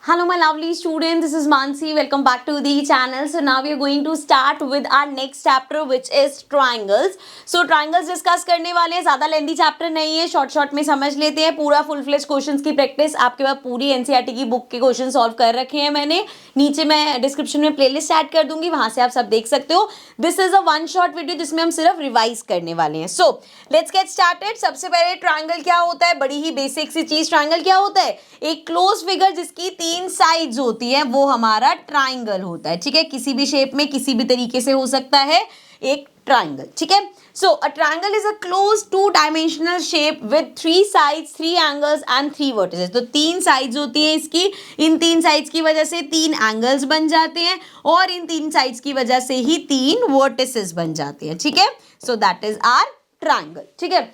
Hello my lovely students, this is Mansi. Welcome back to the channel. So now we are going to start with our next chapter which is triangles. So triangles discuss करने वाले हैं, ज़्यादा lengthy chapter नहीं है, short में समझ लेते हैं. पूरा फुल फ्लेज क्वेश्चंस की प्रैक्टिस आपके पास पूरी एनसीईआरटी की बुक के क्वेश्चन सॉल्व कर रखे हैं मैंने. नीचे मैं डिस्क्रिप्शन में प्लेलिस्ट ऐड कर दूंगी, वहां से आप सब देख सकते हो. This is a one shot video जिसमें हम सिर्फ रिवाइज करने वाले हैं. So let's get started. सबसे पहले ट्राइंगल क्या होता है, बड़ी ही बेसिक सी चीज. ट्राइंगल क्या होता है? एक क्लोज फिगर जिसकी तीन साइड्स होती है वो हमारा ट्राइंगल होता है. ठीक है, किसी भी शेप में किसी भी तरीके से हो सकता है एक ट्राइंगल. ठीक है, so a triangle is a close two dimensional shape with three sides, three angles and three vertices. तो तीन साइड्स होती हैं इसकी, इन तीन साइड्स की वजह से तीन एंगल्स बन जाते हैं और इन तीन साइड्स की वजह से ही तीन वर्टिसेस बन जाते हैं. ठीक है, so that is our triangle. ठीक है,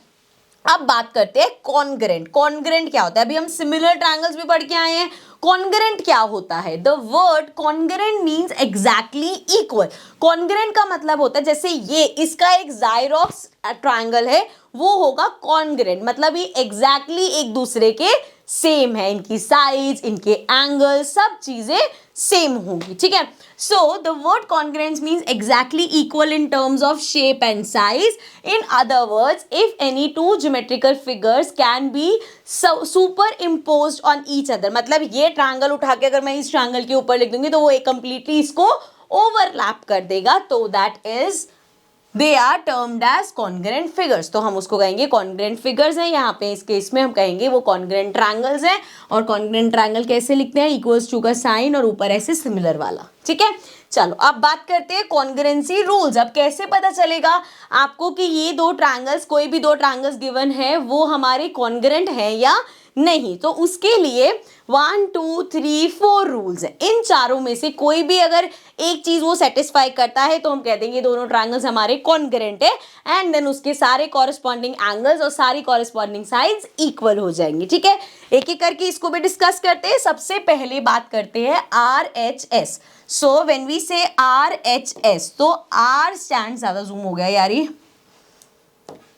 अब बात करते हैं कॉन्ग्रेंट. कॉन्ग्रेंट क्या होता है? अभी हम सिमिलर ट्रायंगल्स भी पढ़ के आए हैं. कॉन्ग्रेंट क्या होता है? The word congruent means exactly equal. Congruent का मतलब होता है जैसे ये इसका एक जाइरोक्स ट्रायंगल है वो होगा कॉन्ग्रेंट, मतलब ये एग्जैक्टली एक दूसरे के सेम है, इनकी साइज, इनके एंगल, सब चीजें सेम होंगी. ठीक है, so the word congruence means exactly equal in terms of shape and size. In other words, if any two geometrical figures can be superimposed on each other, मतलब ये ट्रायंगल उठा के अगर मैं इस ट्रायंगल के ऊपर लिख दूंगी तो वो एक कंप्लीटली इसको ओवरलैप कर देगा, तो that is they are termed as congruent figures. तो हम उसको कहेंगे कॉन्ग्रेंट फिगर्स हैं. यहाँ पे इस केस में हम कहेंगे वो कॉन्ग्रेंट ट्रायंगल्स हैं. और कॉन्ग्रेंट ट्रायंगल कैसे लिखते हैं? इक्वल्स टू का साइन और ऊपर ऐसे सिमिलर वाला. ठीक है, चलो अब बात करते हैं कॉन्ग्रेंसी रूल्स. अब कैसे पता चलेगा आपको कि ये दो ट्रायंगल्स, कोई भी दो ट्रायंगल्स गिवन है वो हमारे कॉन्ग्रेंट है या नहीं? तो उसके लिए 1 2 3 4 रूल्स है. इन चारों में से कोई भी अगर एक चीज वो सेटिस्फाई करता है तो हम कह देंगे दोनों ट्रायंगल्स हमारे कॉन्ग्रेंट है. एंड देन उसके सारे कॉरेस्पॉन्डिंग एंगल्स और सारी कॉरेस्पॉन्डिंग साइड्स इक्वल हो जाएंगी. ठीक है, एक एक करके इसको भी डिस्कस करते हैं. सबसे पहले बात करते हैं RHS. सो व्हेन वी से RHS, तो R स्टैंड, ज्यादा जूम हो गया यार, ये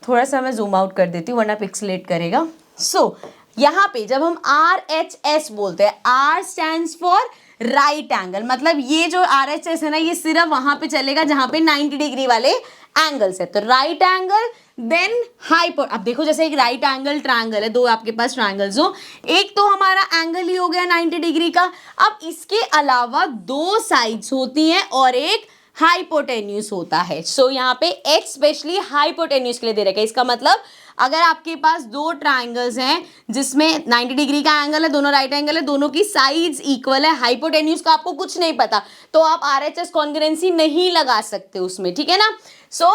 थोड़ा सा मैं जूम आउट कर देती हूँ वरना पिक्सलेट करेगा. सो यहाँ पे जब हम RHS बोलते हैं, R stands for right angle, मतलब ये जो RHS है ना ये सिर्फ वहां पे चलेगा जहां पे 90 डिग्री वाले एंगल्स है. तो राइट एंगल देन हाइपर. अब देखो जैसे एक राइट एंगल ट्रायंगल है, दो आपके पास ट्रायंगल्स हो, एक तो हमारा एंगल ही हो गया 90 डिग्री का. अब इसके अलावा दो साइड्स होती हैं और एक हाइपोटेन्यूस होता है. सो यहाँ पे H स्पेशली हाइपोटेन्यूस के लिए दे रखा है. इसका मतलब अगर आपके पास दो ट्रायंगल्स हैं जिसमें 90 डिग्री का एंगल है, दोनों राइट एंगल है, दोनों की साइड्स इक्वल है, हाइपोटेन्यूस का आपको कुछ नहीं पता, तो आप RHS कॉन्ग्रुएंसी नहीं लगा सकते उसमें. ठीक है ना. सो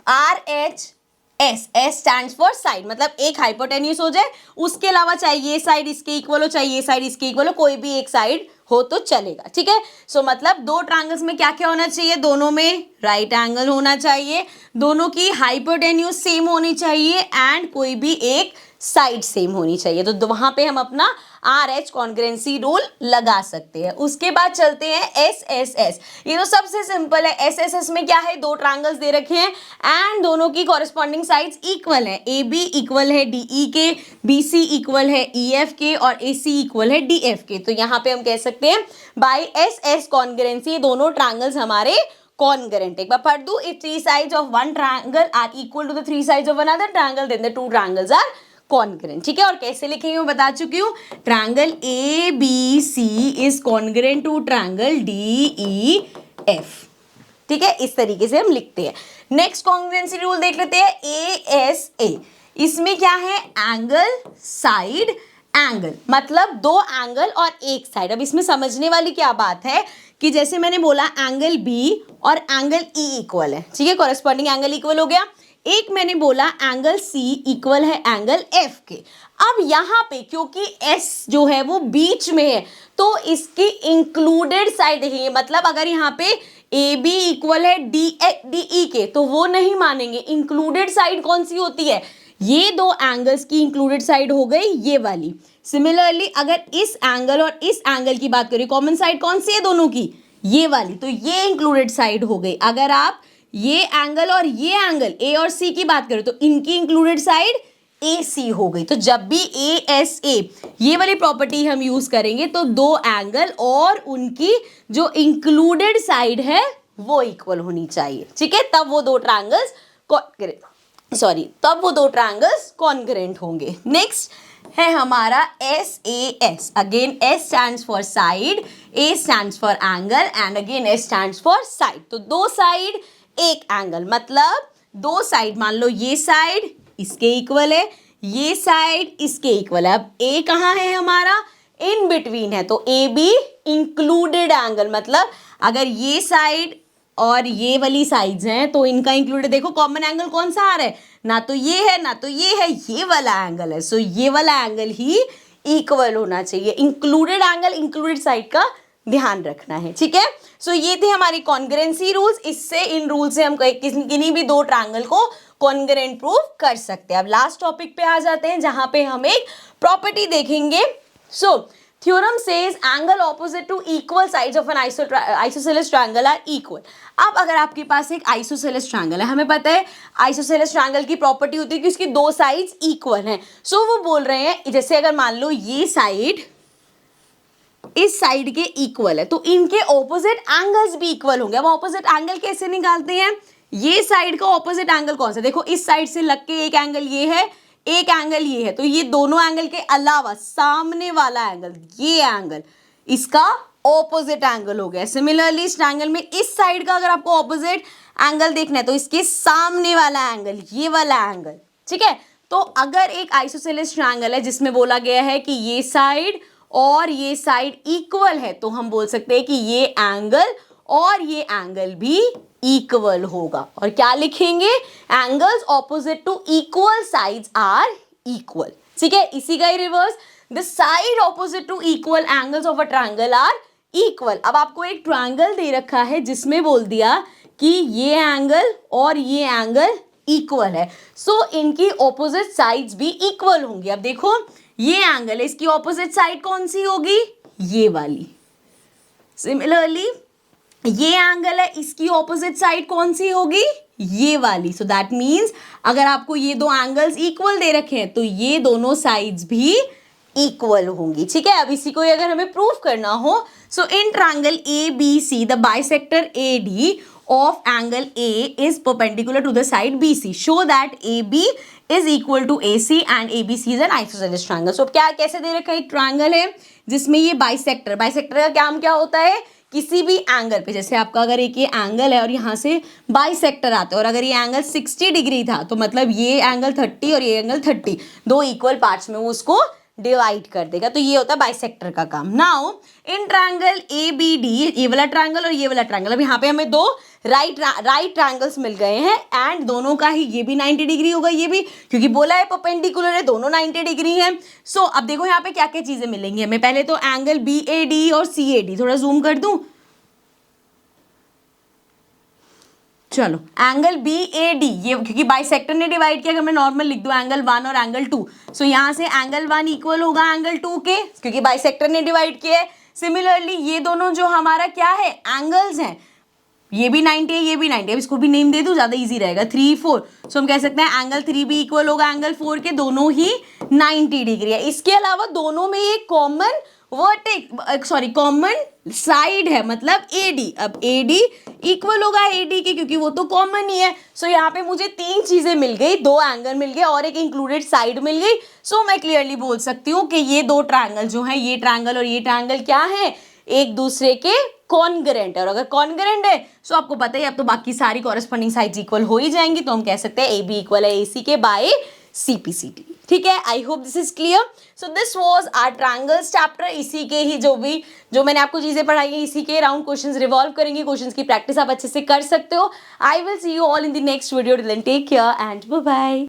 RHS, S stands for side, मतलब एक हाइपोटेन्यूस हो जाए, उसके अलावा चाहे ये साइड इसके इक्वल हो, चाहे ये साइड इसके इक्वल हो, कोई भी एक साइड हो तो चलेगा. ठीक है, सो मतलब दो ट्रायंगल्स में क्या क्या होना चाहिए? दोनों में राइट एंगल होना चाहिए, दोनों की हाइपोटेन्यूस सेम होनी चाहिए एंड कोई भी एक साइड सेम होनी चाहिए. तो वहां पे हम अपना RH कॉन्ग्रुएंसी रूल लगा सकते हैं. उसके बाद चलते हैं SSS. ये तो सबसे सिंपल है. SSS में क्या है? दो ट्रायंगल्स दे रखे हैं एंड दोनों की कॉरेस्पॉन्डिंग साइड्स इक्वल है. AB इक्वल है DE के, BC इक्वल है EF के और AC इक्वल है DF के. तो यहाँ पे हम कह सकते हैं बाय SS कॉन्ग्रुएंसी ये दोनों ट्रायंगल्स हमारे कॉन्ग्रेंट. एक बार पढ़ दूं, if three sides of one triangle are equal to the three sides of another triangle then the two triangles are congruent. ठीक है, और कैसे लिखेंगे मैं बता चुकी हूँ. Triangle ABC is congruent to triangle DEF. ठीक है, इस तरीके से हम लिखते हैं. नेक्स्ट कॉन्ग्रुएंसी रूल देख लेते हैं ASA. इसमें क्या है? एंगल साइड एंगल, मतलब दो एंगल और एक साइड. अब इसमें समझने वाली क्या बात है कि जैसे मैंने बोला एंगल B और एंगल E इक्वल है. ठीक है, कॉरेस्पॉन्डिंग एंगल इक्वल हो गया. एक मैंने बोला एंगल C इक्वल है एंगल F के. अब यहाँ पे क्योंकि S जो है वो बीच में है तो इसकी इंक्लूडेड साइड देखेंगे, मतलब अगर यहाँ पे AB इक्वल है DE के तो वो नहीं मानेंगे. इंक्लूडेड साइड कौन सी होती है? ये दो एंगल्स की इंक्लूडेड साइड हो गई ये वाली. सिमिलरली अगर इस एंगल और इस एंगल की बात करें, कॉमन साइड कौन सी है दोनों की? ये वाली. तो ये इंक्लूडेड साइड हो गई. अगर आप ये एंगल और ये एंगल A और C की बात करें तो इनकी इंक्लूडेड साइड AC हो गई। तो जब भी ASA ये वाली प्रॉपर्टी हम यूज करेंगे तो दो एंगल और उनकी जो इंक्लूडेड साइड है वो इक्वल होनी चाहिए, ठीक है, तब वो दो ट्रायंगल्स तब वो दो ट्रायंगल्स कॉन्ग्रुएंट होंगे। नेक्स्ट है हमारा SAS। Again S stands for side, A stands for angle and again S stands for side. तो दो साइड एक एंगल, मतलब दो साइड, मान लो ये साइड इसके इक्वल है, ये साइड इसके इक्वल है। अब A कहाँ है हमारा, इन बिटवीन है, तो AB इंक्लूडेड एंगल, मतलब अगर ये साइड और ये वाली साइड्स हैं तो इनका इंक्लूडेड, देखो कॉमन एंगल कौन सा आ रहा है, ना तो ये है ना तो ये है, ये वाला एंगल है। सो ये वाला एंगल ही इक्वल होना चाहिए। इंक्लूडेड एंगल इंक्लूडेड साइड का ध्यान रखना है, ठीक है। सो ये थे हमारी कॉन्ग्रुएंसी रूल्स। इससे इन रूल से हम किन्हीं भी दो ट्रायंगल को कॉन्ग्रुएंट प्रूव कर सकते हैं। अब लास्ट टॉपिक पे आ जाते हैं जहां पे हम एक प्रॉपर्टी देखेंगे। So theorem says angle opposite to equal sides of an isosceles triangle are equal. अब अगर आपके पास एक आइसोसेलेस ट्रायंगल है, हमें पता है आइसोसेलेस ट्रायंगल की प्रॉपर्टी होती है कि उसकी दो साइड्स इक्वल हैं। सो वो बोल रहे हैं जैसे अगर मान लो ये साइड इस साइड के इक्वल है तो इनके ऑपोजिट एंगल्स भी इक्वल होंगे। अब ऑपोजिट एंगल कैसे निकालते हैं, ये साइड का ऑपोजिट एंगल कौन सा, देखो इस साइड से लग के एक एंगल ये है, एक एंगल ये है, तो ये दोनों एंगल के अलावा सामने वाला एंगल, ये एंगल इसका ऑपोजिट एंगल हो गया। सिमिलरली इस ट्रायंगल में इस साइड का अगर आपको ऑपोजिट एंगल देखना है तो इसके सामने वाला एंगल, ये वाला एंगल, ठीक है। तो अगर एक आइसोसेलेस ट्रायंगल है जिसमें बोला गया है कि ये साइड और ये साइड इक्वल है, तो हम बोल सकते हैं कि ये एंगल और ये एंगल भी इक्वल होगा। और क्या लिखेंगे, angles opposite to equal sides are equal, ठीक है। इसी का ही reverse, the side opposite to equal angles of a triangle are equal. अब आपको एक ट्रायंगल दे रखा है जिसमें बोल दिया कि ये एंगल और ये एंगल इक्वल है, सो इनकी ऑपोजिट साइड्स भी इक्वल होंगी। अब देखो ये एंगल है, इसकी ऑपोजिट साइड कौन सी होगी, ये वाली। सिमिलरली ये एंगल है, इसकी ऑपोजिट साइड कौन सी होगी, ये वाली। सो दैट मीन्स अगर आपको ये दो एंगल्स इक्वल दे रखे हैं तो ये दोनों साइड्स भी इक्वल होंगी, ठीक है। अब इसी को अगर हमें प्रूफ करना हो, so in triangle ABC the bisector AD of angle A is perpendicular to the side BC. Show that AB is equal to AC and ABC is an isosceles triangle. So क्या कैसे दे रखा है, एक triangle है जिसमें ये bisector का काम क्या होता है, किसी भी एंगल पे, जैसे आपका अगर एक ये एंगल है और यहाँ से बाइसेक्टर आता है और अगर ये एंगल 60 डिग्री था तो मतलब ये एंगल 30 और ये एंगल 30, दो इक्वल पार्ट्स में वो उसको डिवाइड कर देगा। तो ये होता है बाइसेक्टर का काम। नाउ इन ट्रायंगल ABD, ये वाला ट्रायंगल और ये वाला ट्रायंगल, अब यहाँ पे हमें दो राइट ट्रायंगल्स मिल गए हैं एंड दोनों का ही ये भी 90 डिग्री होगा, ये भी, क्योंकि बोला है परपेंडिकुलर है, दोनों 90 डिग्री हैं। सो अब देखो यहाँ पे क्या क्या चीजें मिलेंगी हमें। पहले तो एंगल BAD और CAD, थोड़ा जूम कर दूं, चलो एंगल BAD, ये क्योंकि बाइसेक्टर ने डिवाइड किया, अगर मैं नॉर्मल लिख दूं एंगल 1 और एंगल 2, सो यहाँ से एंगल 1 इक्वल होगा एंगल 2 के, क्योंकि बाइसेक्टर ने डिवाइड किया है। सिमिलरली ये दोनों जो हमारा क्या है एंगल्स हैं, ये भी 90 है, ये भी 90 है, अब इसको भी नेम दे दूं ज्यादा इजी रहेगा, 3 4। सो हम कह सकते हैं एंगल 3 भी इक्वल होगा एंगल 4 के, दोनों ही 90 डिग्री है। इसके अलावा दोनों में एक कॉमन साइड है, मतलब AD। अब AD इक्वल होगा AD के, क्योंकि वो तो कॉमन ही है। सो यहाँ पे मुझे तीन चीजें मिल गई, दो एंगल मिल गए और एक इंक्लूडेड साइड मिल गई। सो मैं क्लियरली बोल सकती हूँ कि ये दो ट्रायंगल जो है, ये ट्रायंगल और ये ट्रायंगल क्या है, एक दूसरे के कॉन्ग्रुएंट है। और अगर कॉन्ग्रुएंट है सो आपको पता ही, अब तो बाकी सारी कॉरेस्पॉन्डिंग साइड्स इक्वल हो ही जाएंगी, तो हम कह सकते हैं AB इक्वल है AC के बाय CPCT, ठीक है। I hope this is clear. So this was our triangles chapter. इसी के ही जो मैंने आपको चीजें पढ़ाई है, इसी के राउंड क्वेश्चंस रिवॉल्व करेंगे। क्वेश्चंस की प्रैक्टिस आप अच्छे से कर सकते हो। I will see you all in the next video. Till then take care and bye bye.